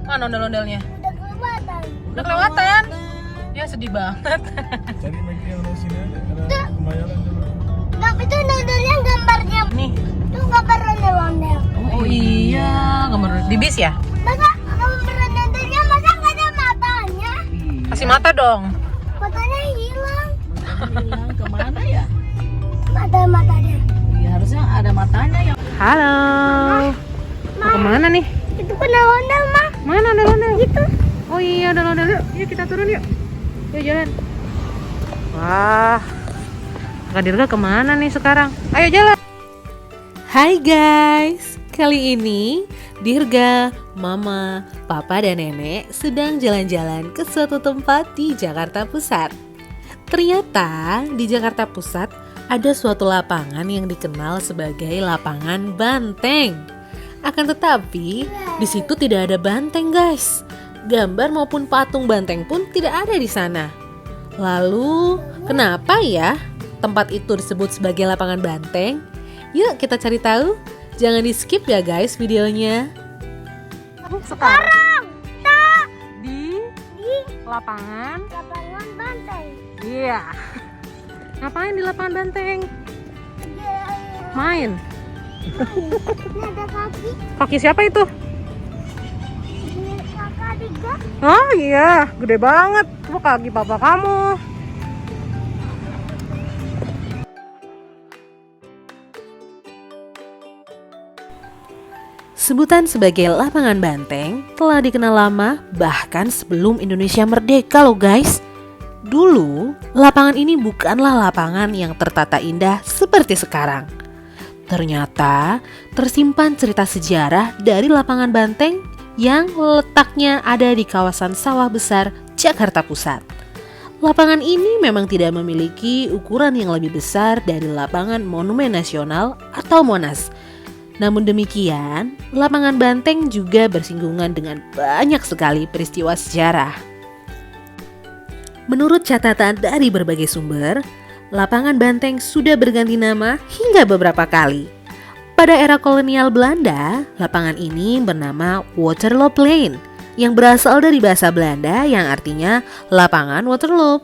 Mana ondel-ondelnya? Udah kelewatan. Udah kelewatan? Ya sedih banget. Cari lagi yang dari sini aja, karena kemayalan juga. Enggak, itu ondel-ondelnya gambarnya. Nih. Itu gambar ondel-ondel. Oh iya, gambar di bis ya? Masa gambar ondel-ondelnya masa nggak ada matanya? Kasih mata dong. Matanya hilang. Hilang kemana ya? Matanya. Ya harusnya ada matanya yang. Halo. Mau kemana nih? Itu ondel-ondel mah. Mana ondel-ondel? Gitu. Oh iya, ondel-ondel yuk. Yuk kita turun yuk. Yuk jalan. Wah. Kak Dirga kemana nih sekarang? Ayo jalan. Hai guys. Kali ini Dirga, Mama, Papa dan Nenek sedang jalan-jalan ke suatu tempat di Jakarta Pusat. Ternyata di Jakarta Pusat ada suatu lapangan yang dikenal sebagai lapangan banteng. Akan tetapi di situ tidak ada banteng guys. Gambar maupun patung banteng pun tidak ada di sana. Lalu kenapa ya tempat itu disebut sebagai lapangan banteng? Yuk kita cari tahu. Jangan di skip ya guys videonya. Sekarang di lapangan banteng. Iya. Ngapain di lapangan banteng? Main. Ini ada kaki. Kaki siapa itu? Ini kakak Diga. Oh iya, gede banget. Itu kaki papa kamu. Sebutan sebagai lapangan banteng telah dikenal lama bahkan sebelum Indonesia merdeka loh guys. Dulu, lapangan ini bukanlah lapangan yang tertata indah seperti sekarang. Ternyata tersimpan cerita sejarah dari lapangan banteng yang letaknya ada di kawasan Sawah Besar, Jakarta Pusat. Lapangan ini memang tidak memiliki ukuran yang lebih besar dari lapangan Monumen Nasional atau Monas. Namun demikian, lapangan banteng juga bersinggungan dengan banyak sekali peristiwa sejarah. Menurut catatan dari berbagai sumber, lapangan banteng sudah berganti nama hingga beberapa kali. Pada era kolonial Belanda, lapangan ini bernama Waterloo Plain, yang berasal dari bahasa Belanda yang artinya lapangan Waterloo.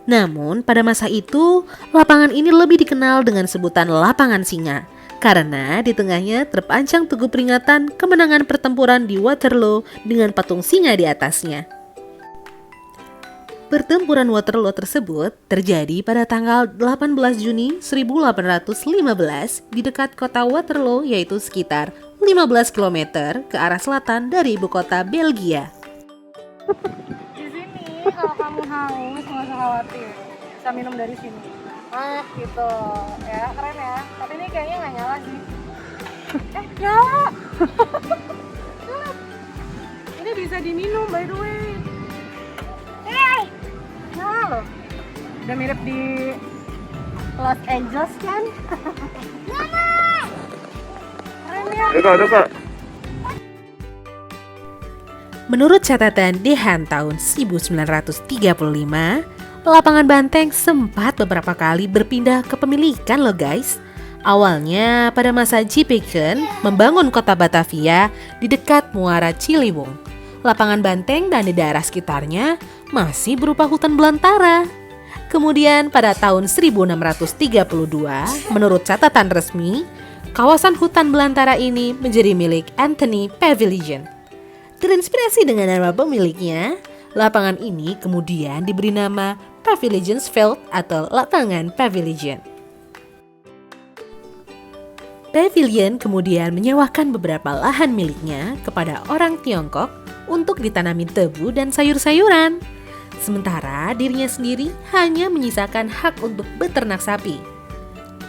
Namun pada masa itu, lapangan ini lebih dikenal dengan sebutan lapangan singa, karena di tengahnya terpancang tugu peringatan kemenangan pertempuran di Waterloo dengan patung singa di atasnya. Pertempuran Waterloo tersebut terjadi pada tanggal 18 Juni 1815 di dekat kota Waterloo, yaitu sekitar 15 km ke arah selatan dari ibu kota Belgia. Di sini kalau kamu haus nggak usah khawatir, bisa minum dari sini. Gitu ya, keren ya. Tapi ini kayaknya nggak nyala sih. Nyala. Ini bisa diminum by the way. Nyala loh. Udah mirip di Los Angeles kan? Keren ya. Dekat. Menurut catatan Dehan tahun 1935, lapangan banteng sempat beberapa kali berpindah kepemilikan loh guys. Awalnya pada masa J.P. Keun membangun kota Batavia di dekat Muara Ciliwung. Lapangan banteng dan di daerah sekitarnya masih berupa hutan belantara. Kemudian pada tahun 1632, menurut catatan resmi, kawasan hutan belantara ini menjadi milik Anthony Pavilion. Terinspirasi dengan nama pemiliknya, lapangan ini kemudian diberi nama Pavilionsveld atau Lapangan Pavilion. Pavilion kemudian menyewakan beberapa lahan miliknya kepada orang Tiongkok untuk ditanami tebu dan sayur-sayuran. Sementara dirinya sendiri hanya menyisakan hak untuk beternak sapi.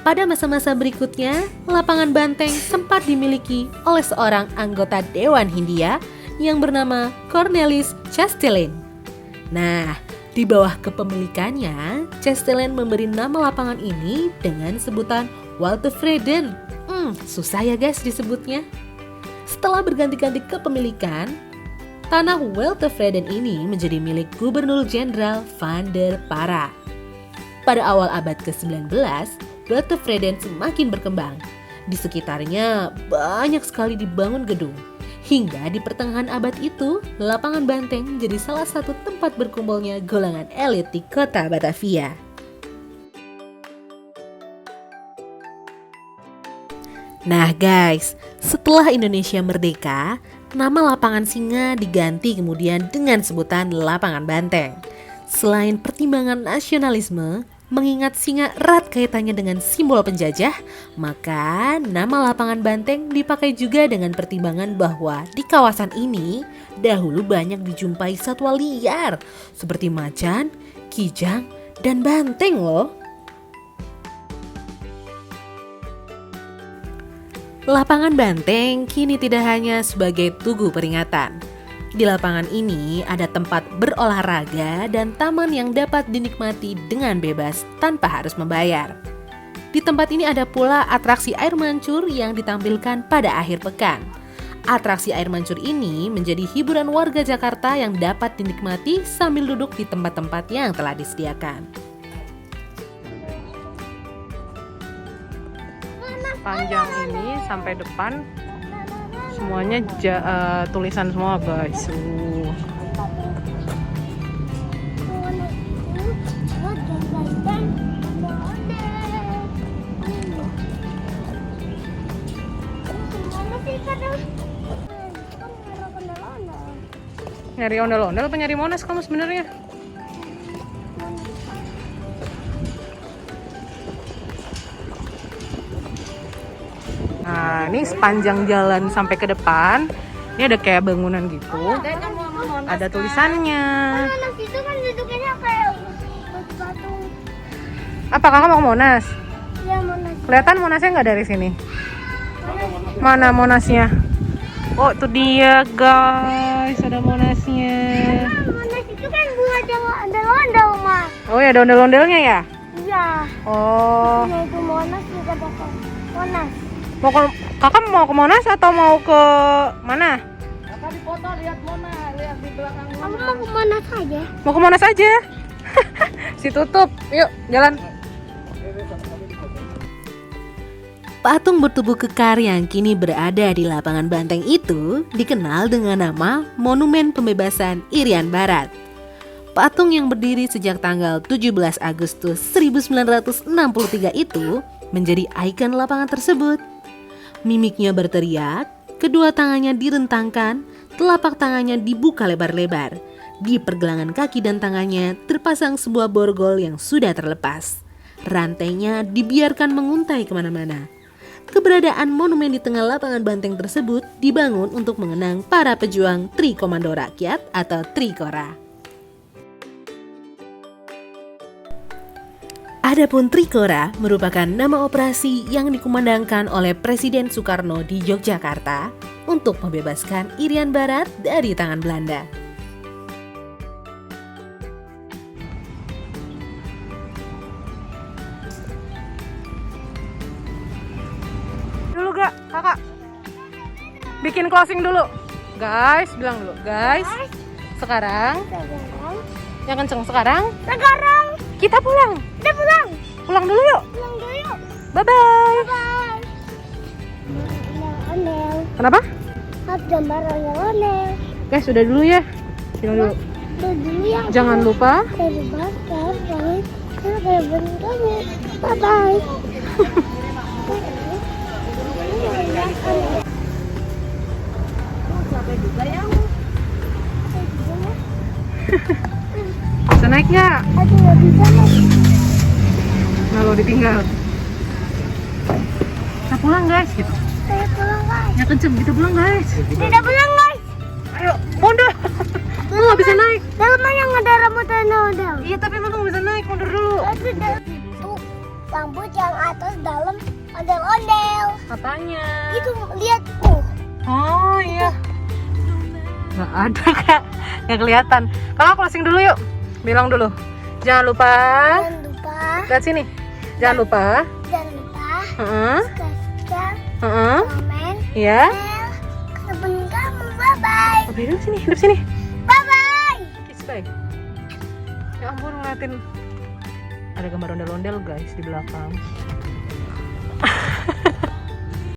Pada masa-masa berikutnya, lapangan banteng sempat dimiliki oleh seorang anggota Dewan Hindia yang bernama Cornelis Chastelain. Nah, di bawah kepemilikannya, Chastelain memberi nama lapangan ini dengan sebutan Waldtevreden. Susah ya guys disebutnya. Setelah berganti-ganti kepemilikan, tanah Weltevreden ini menjadi milik Gubernur Jenderal Van der Para. Pada awal abad ke-19, Weltevreden semakin berkembang. Di sekitarnya banyak sekali dibangun gedung. Hingga di pertengahan abad itu, lapangan banteng menjadi salah satu tempat berkumpulnya golongan elit di kota Batavia. Nah guys, setelah Indonesia merdeka, nama lapangan Singa diganti kemudian dengan sebutan lapangan banteng. Selain pertimbangan nasionalisme, mengingat Singa erat kaitannya dengan simbol penjajah, maka nama lapangan banteng dipakai juga dengan pertimbangan bahwa di kawasan ini dahulu banyak dijumpai satwa liar seperti macan, kijang, dan banteng loh. Lapangan banteng kini tidak hanya sebagai tugu peringatan. Di lapangan ini ada tempat berolahraga dan taman yang dapat dinikmati dengan bebas tanpa harus membayar. Di tempat ini ada pula atraksi air mancur yang ditampilkan pada akhir pekan. Atraksi air mancur ini menjadi hiburan warga Jakarta yang dapat dinikmati sambil duduk di tempat-tempat yang telah disediakan. Panjang ini sampai depan semuanya tulisan semua guys. Nyari ondel-ondel apa nyari Monas kamu sebenarnya? Nah, ini sepanjang jalan sampai ke depan, ini ada kayak bangunan gitu. Ada tulisannya. Monas itu kan duduknya kayak batu. Apa kakak mau ke Monas? Iya, Monas. Kelihatan Monasnya nggak dari sini? Mana Monasnya? Oh, itu dia guys, ada Monasnya. Monas itu kan buat yang ondel-ondel, Mas. Oh ya, ada ondel-ondelnya ya? Iya. Oh. Nah, itu Monas juga bakal Monas. Kakak mau ke Monas atau mau ke mana? Kakak di foto lihat Monas, lihat di belakang Kamu Monas. mau ke Monas aja? Mau ke Monas aja. Si tutup. Yuk, jalan. Patung bertubuh kekar yang kini berada di lapangan banteng itu dikenal dengan nama Monumen Pembebasan Irian Barat. Patung yang berdiri sejak tanggal 17 Agustus 1963 itu menjadi ikon lapangan tersebut. Mimiknya berteriak, kedua tangannya direntangkan, telapak tangannya dibuka lebar-lebar. Di pergelangan kaki dan tangannya terpasang sebuah borgol yang sudah terlepas. Rantainya dibiarkan menguntai kemana-mana. Keberadaan monumen di tengah lapangan banteng tersebut dibangun untuk mengenang para pejuang Tri Komando Rakyat atau Trikora. Adapun Trikora merupakan nama operasi yang dikumandangkan oleh Presiden Soekarno di Yogyakarta untuk membebaskan Irian Barat dari tangan Belanda. Dulu gak, kakak? Bikin closing dulu. Guys, bilang dulu. Guys, sekarang yang kenceng sekarang kita pulang. Kita pulang. Pulang dulu yuk. Pulang dulu yuk. Bye-bye. Bye. Ondel. Kenapa? Lihat gambar ondel-ondel. Guys, sudah dulu ya. Bilang dulu. Dulu ya. Jangan lupa. Bye-bye. Capek juga ya. Bisa naik nggak? Aduh, nggak bisa nih. Nah, lo ditinggal. Kita pulang guys gitu. Saya pulang guys. Ya kenceng, kita pulang guys. Tidak pulang guys. Ayo, mundur. Lo nggak bisa naik. Dalam mana yang ada rambut ondel-ondel? Iya, tapi lo nggak bisa naik. Mundur dulu. Itu rambut yang atas dalam ondel-ondel. Apanya? Itu lihat Oh iya. Nggak ada kak. Nggak kelihatan. Kakak closing dulu yuk. Bilang dulu. Jangan lupa. Jangan lupa. Lihat sini. Jangan lupa. Jangan lupa. Heeh. Subscribe, Heeh. komen, Iya. share, Apa hidup sini? Hidup sini. Bye bye. Kiss bye. Ya ampun ngeliatin. Ada gambar ondel-ondel guys di belakang.